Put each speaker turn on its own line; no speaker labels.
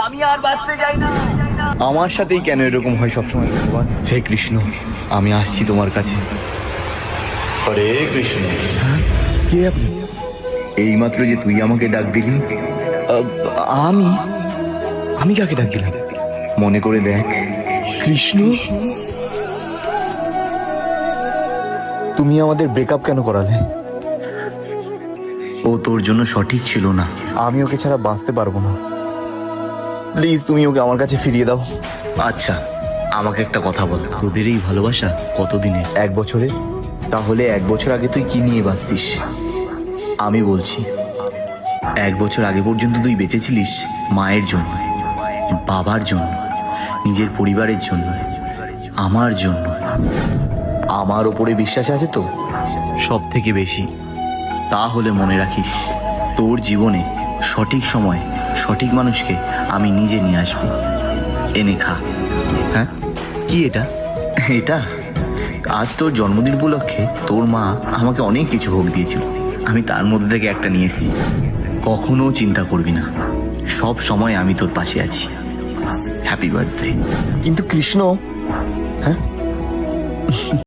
আমি আর বাঁচতে চাই না। আমার সাথেই কেন এরকম হয় সবসময় ভগবান? হে কৃষ্ণ, আমি আসছি তোমার কাছে। হরে কৃষ্ণ। কে আপনি? এইমাত্র যে তুই আমাকে ডাক দিলি। আমি আমি কাকে ডাক দিলাম? মনে করে দেখ। কৃষ্ণ, তুমি আমাদের ব্রেকআপ কেন করালে? ও তোর জন্য সঠিক ছিল না। আমি ওকে ছাড়া বাঁচতে পারবো না। প্লিজ তুমি ওকে আমার কাছে ফিরিয়ে দাও। আচ্ছা, আমাকে একটা কথা বল, তোদের এই ভালোবাসা কতদিনের? 1 বছরের। তাহলে 1 বছর আগে তুই কি নিয়ে বাঁচতিস? আমি বলছি, 1 বছর আগে পর্যন্ত তুই বেঁচেছিলিস মায়ের জন্য, বাবার জন্য, নিজের পরিবারের জন্য, আমার জন্য। আমার ওপরে বিশ্বাস আছে তো? সব থেকে বেশি। তাহলে মনে রাখিস, তোর জীবনে সঠিক সময় সঠিক মানুষকে আমি নিজে নিয়ে আসবো। এনে খা। হ্যাঁ, কি এটা? এটা আজ তোর জন্মদিন উপলক্ষে তোর মা আমাকে অনেক কিছু ভোগ দিয়েছিল, আমি তার মধ্যে থেকে একটা নিয়ে এসেছি। কখনো চিন্তা করবি না, সব সময় আমি তোর পাশে আছি। Happy birthday. কিন্তু কৃষ্ণ, হ্যাঁ